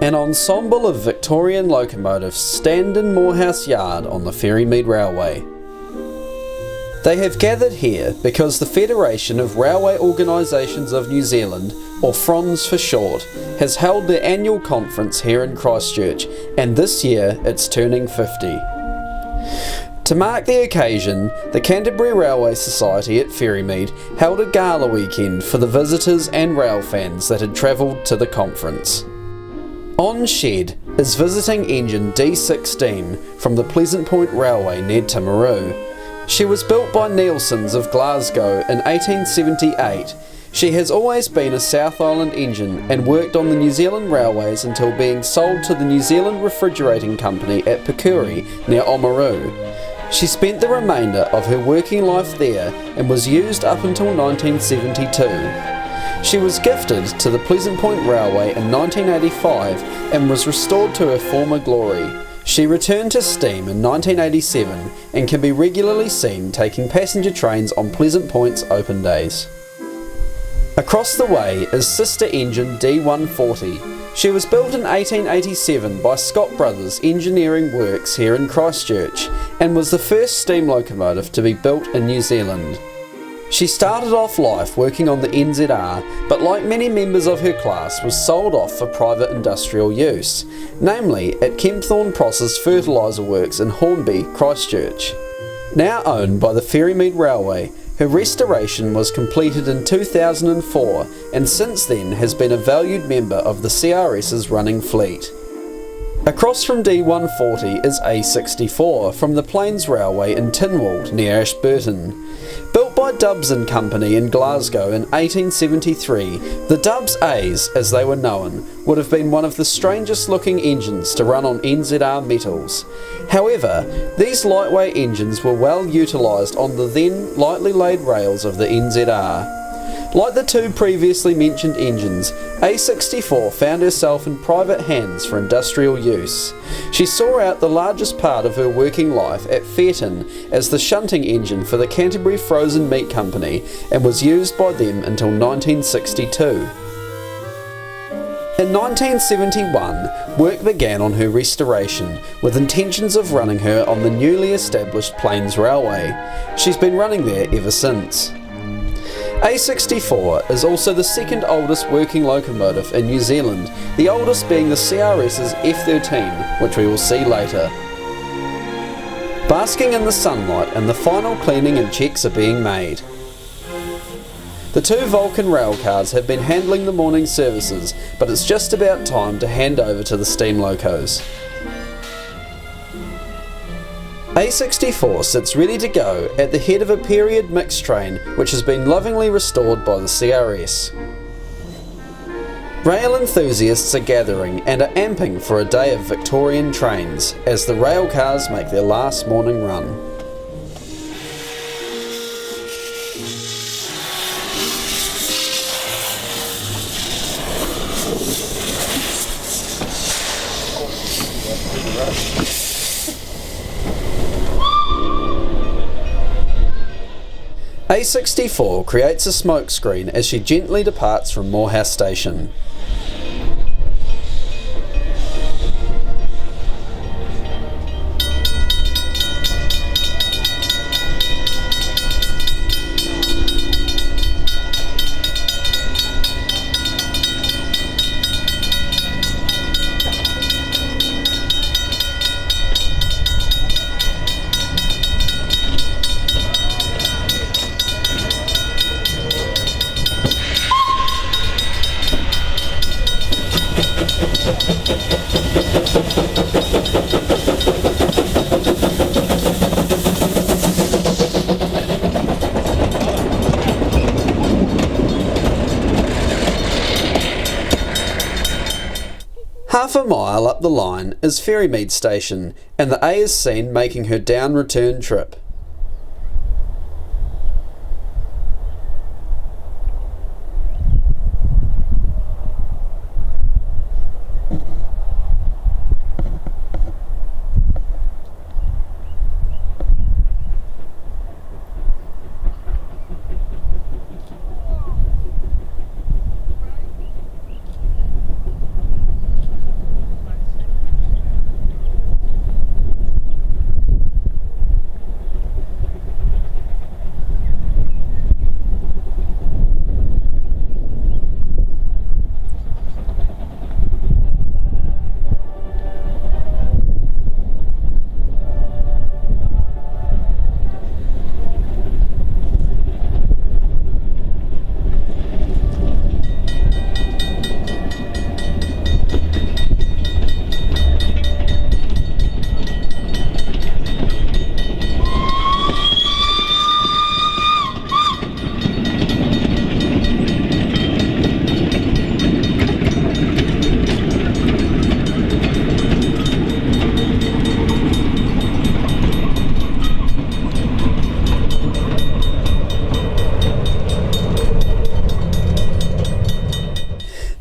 An ensemble of Victorian locomotives stand in Moorhouse Yard on the Ferrymead Railway. They have gathered here because the Federation of Railway Organisations of New Zealand, or Fronz for short, has held their annual conference here in Christchurch, and this year it's turning 50. To mark the occasion, the Canterbury Railway Society at Ferrymead held a gala weekend for the visitors and railfans that had travelled to the conference. On shed is visiting engine D16 from the Pleasant Point Railway near Timaru. She was built by Nielsen's of Glasgow in 1878. She has always been a South Island engine and worked on the New Zealand railways until being sold to the New Zealand Refrigerating Company at Pikuri near Oamaru. She spent the remainder of her working life there and was used up until 1972. She was gifted to the Pleasant Point Railway in 1985 and was restored to her former glory. She returned to steam in 1987 and can be regularly seen taking passenger trains on Pleasant Point's open days. Across the way is sister engine D140. She was built in 1887 by Scott Brothers Engineering Works here in Christchurch and was the first steam locomotive to be built in New Zealand. She started off life working on the NZR, but like many members of her class was sold off for private industrial use, namely at Kempthorne Process Fertiliser Works in Hornby, Christchurch. Now owned by the Ferrymead Railway, her restoration was completed in 2004 and since then has been a valued member of the CRS's running fleet. Across from D140 is A64 from the Plains Railway in Tynwald near Ashburton. Built by Dubs and Company in Glasgow in 1873, the Dubs A's, as they were known, would have been one of the strangest looking engines to run on NZR metals. However, these lightweight engines were well utilised on the then lightly laid rails of the NZR. Like the two previously mentioned engines, A64 found herself in private hands for industrial use. She saw out the largest part of her working life at Fairton as the shunting engine for the Canterbury Frozen Meat Company and was used by them until 1962. In 1971, work began on her restoration, with intentions of running her on the newly established Plains Railway. She's been running there ever since. A64 is also the second oldest working locomotive in New Zealand, the oldest being the CRS's F13, which we will see later. Basking in the sunlight and the final cleaning and checks are being made. The two Vulcan railcars have been handling the morning services, but it's just about time to hand over to the steam locos. A64 sits ready to go at the head of a period mixed train which has been lovingly restored by the CRS. Rail enthusiasts are gathering and are amping for a day of Victorian trains as the rail cars make their last morning run. A64 creates a smokescreen as she gently departs from Moorhouse Station. Half a mile up the line is Ferrymead Station, and the A is seen making her down-return trip.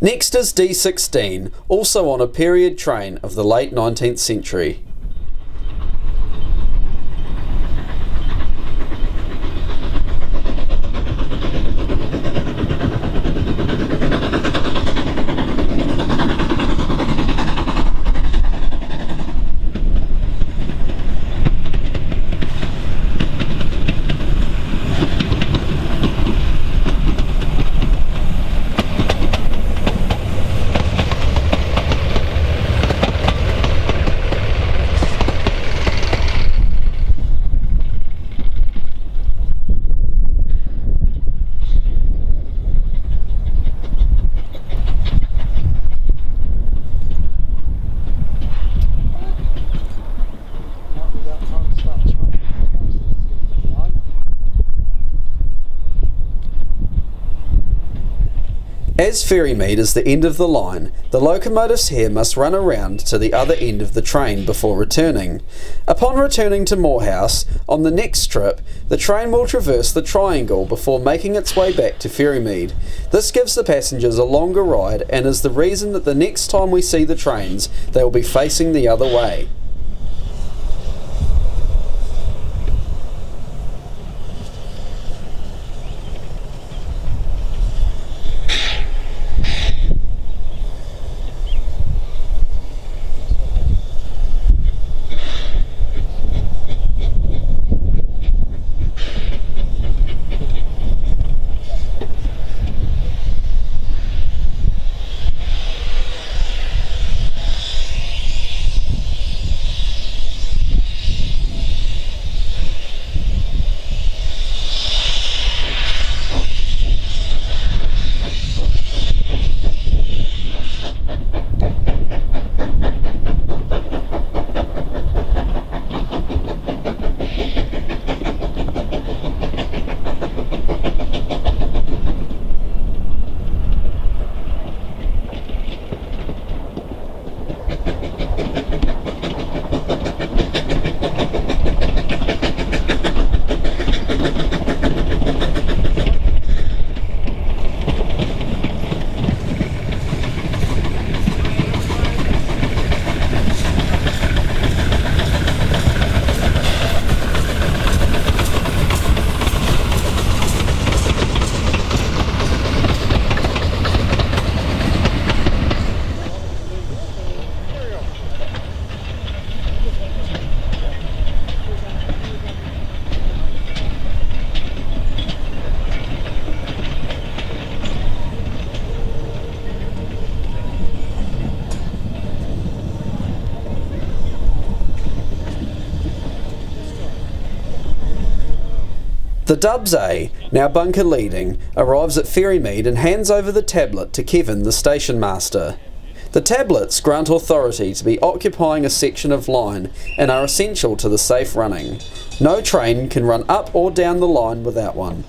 Next is D16, also on a period train of the late 19th century. As Ferrymead is the end of the line, the locomotives here must run around to the other end of the train before returning. Upon returning to Moorhouse, on the next trip, the train will traverse the triangle before making its way back to Ferrymead. This gives the passengers a longer ride and is the reason that the next time we see the trains, they will be facing the other way. The Dubs A, now bunker leading, arrives at Ferrymead and hands over the tablet to Kevin, the station master. The tablets grant authority to be occupying a section of line and are essential to the safe running. No train can run up or down the line without one.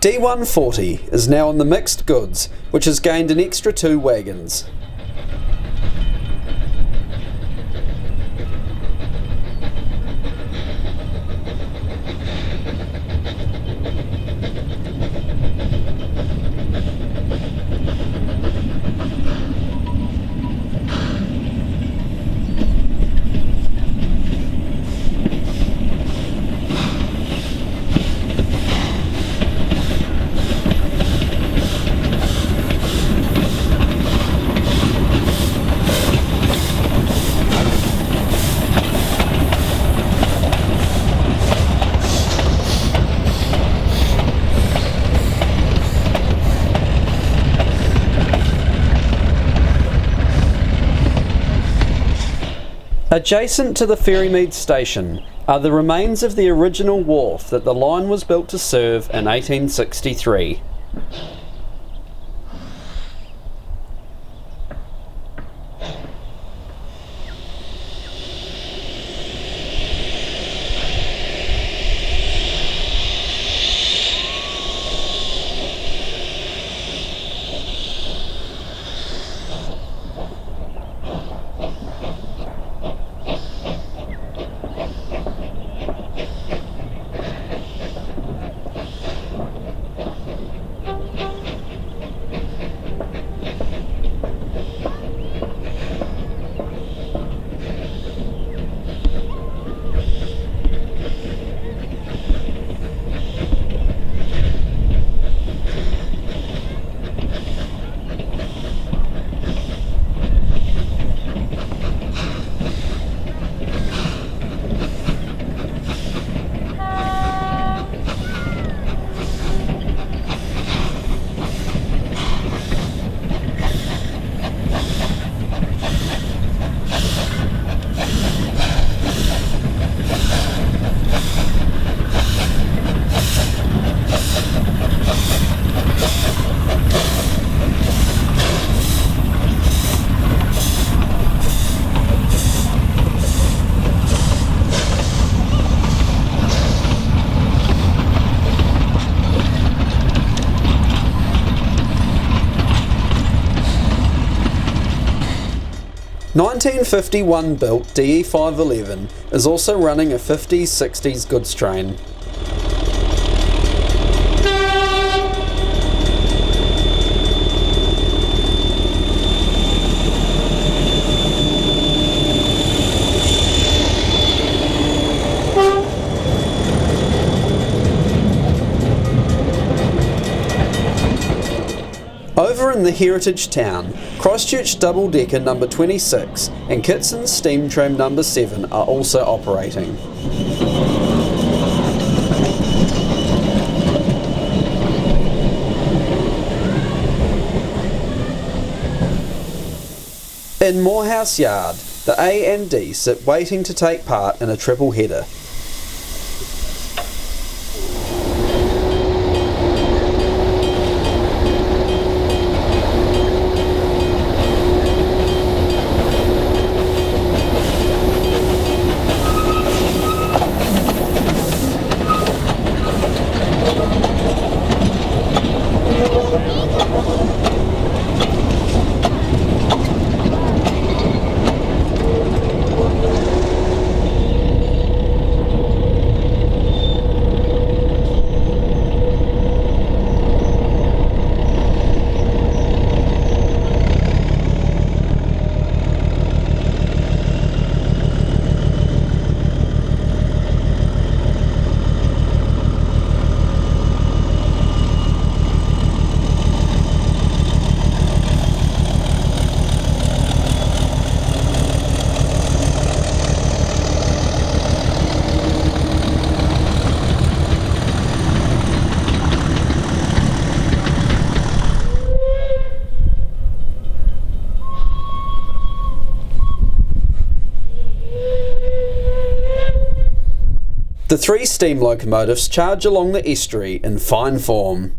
D140 is now on the mixed goods, which has gained an extra 2 wagons. Adjacent to the Ferrymead station are the remains of the original wharf that the line was built to serve in 1863. (1951) built DE511 is also running a 50s-60s goods train. Over in the heritage town, Christchurch double-decker number 26 and Kitson steam tram number 7 are also operating. In Morehouse Yard, the A and D sit waiting to take part in a triple header. The 3 steam locomotives charge along the estuary in fine form.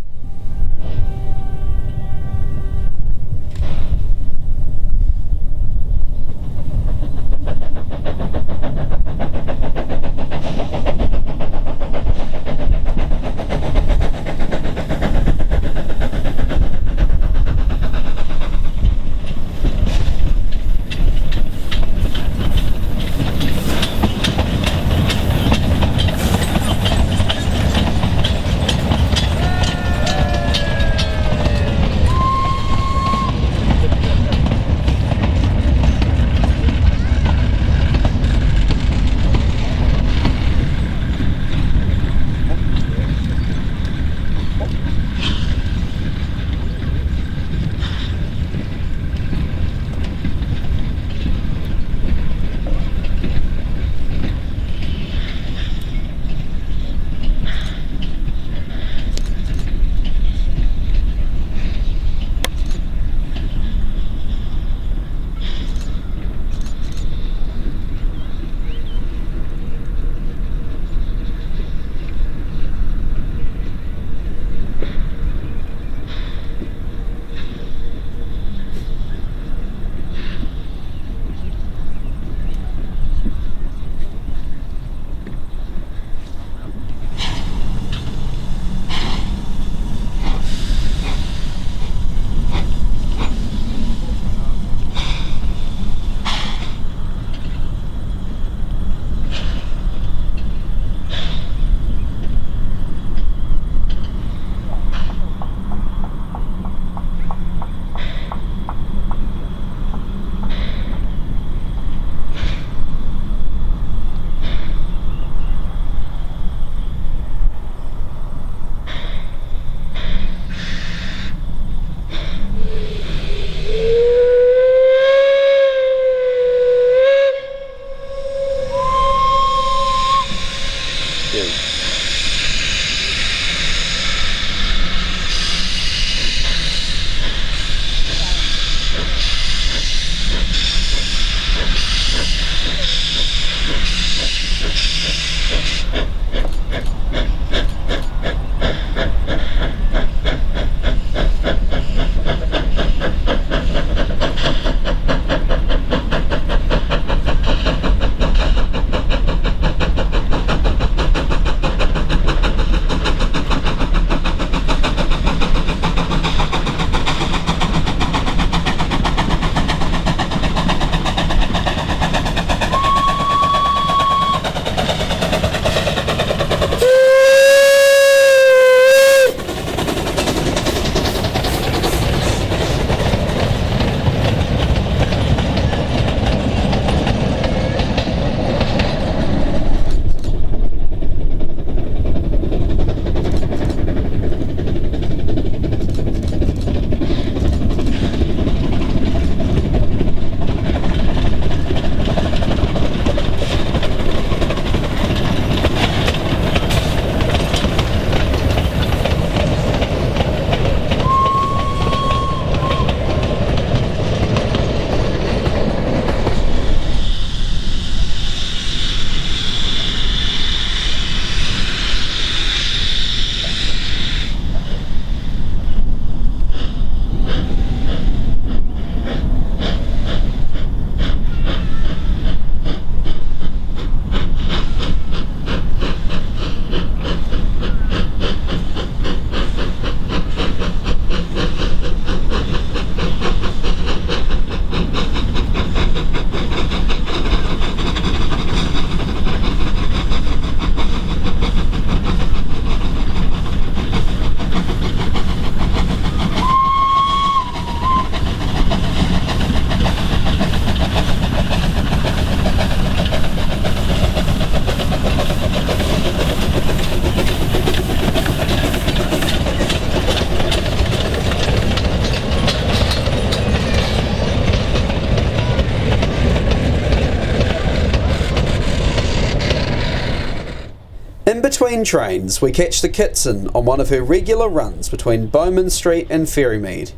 In between trains, we catch the Kitson on one of her regular runs between Bowman Street and Ferrymead.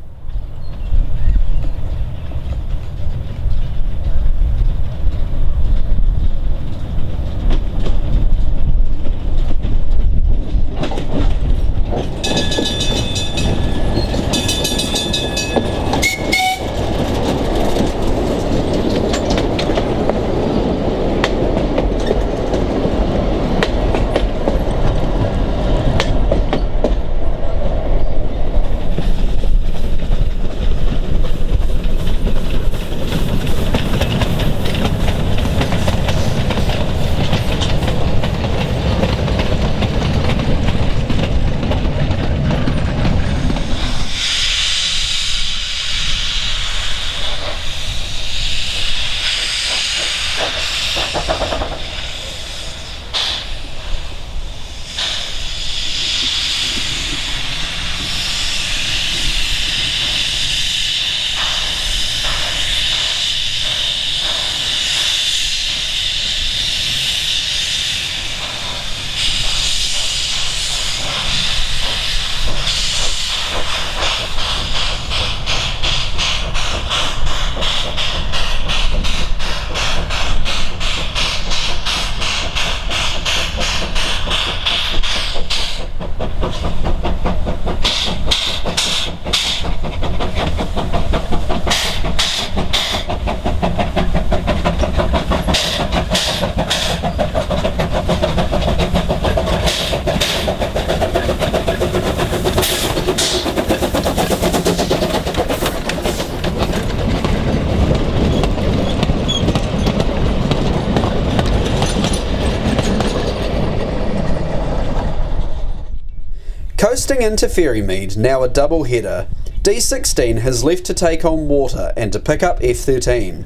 Coasting into Ferrymead, now a double header, D16 has left to take on water and to pick up F13.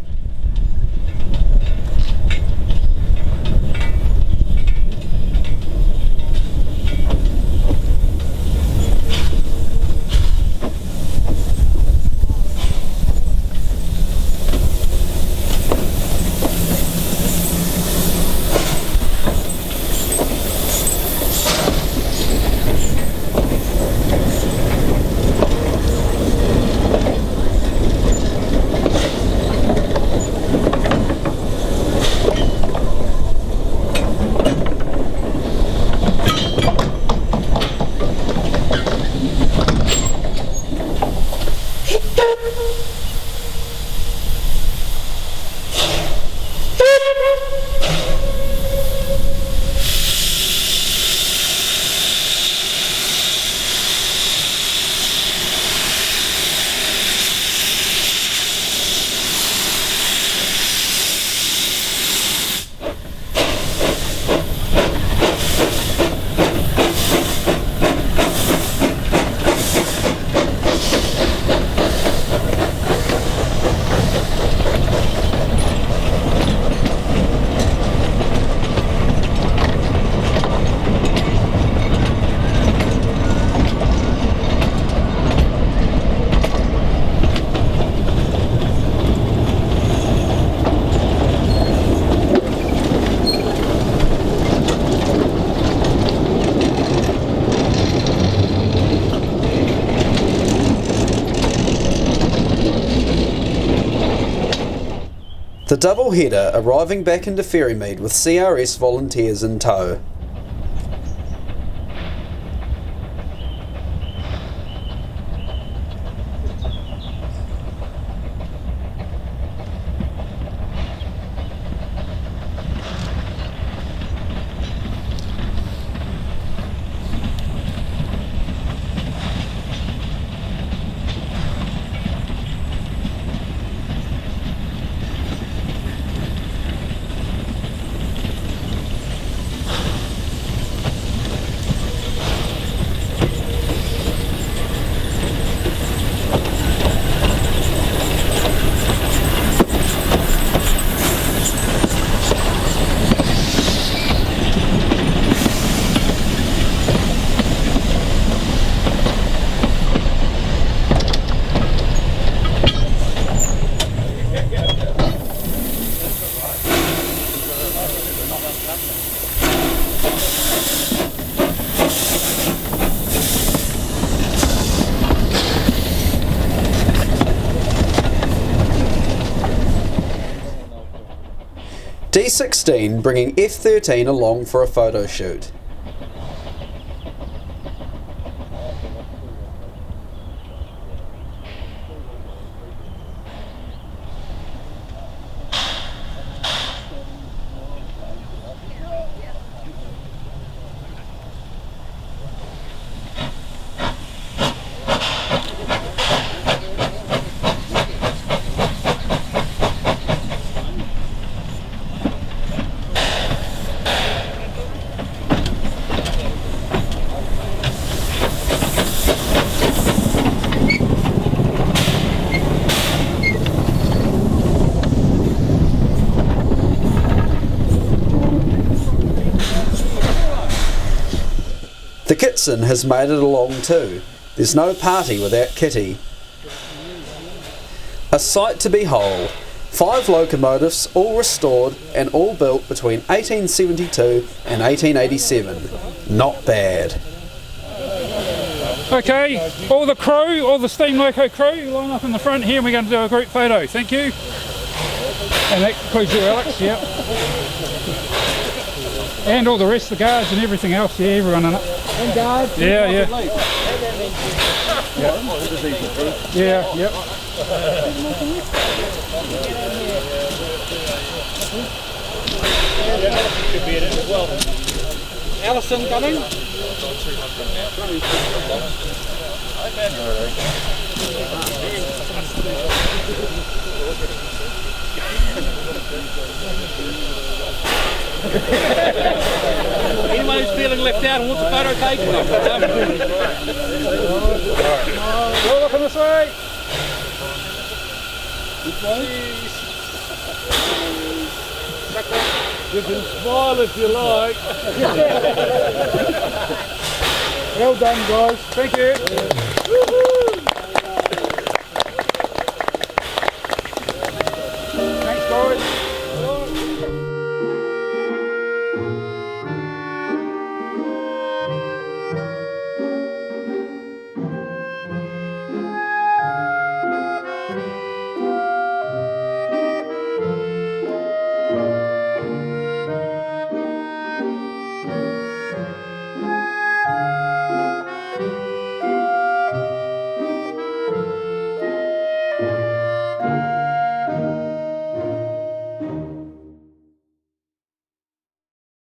The double header arriving back into Ferrymead with CRS volunteers in tow. D16 bringing F13 along for a photo shoot. The Kitson has made it along too. There's no party without Kitty. A sight to behold. 5 locomotives, all restored and all built between 1872 and 1887. Not bad. Okay, all the crew, all the steam loco crew, line up in the front here and we're going to do a group photo. Thank you. And that includes you, Alex, yep. And all the rest, the guards and everything else, yeah, everyone in it. And guards? Yeah, yeah. Yeah, yep. Alison coming? Anyone who's feeling left out and wants a photo taken? Go looking this way. You can smile if you like. Well done, guys. Thank you.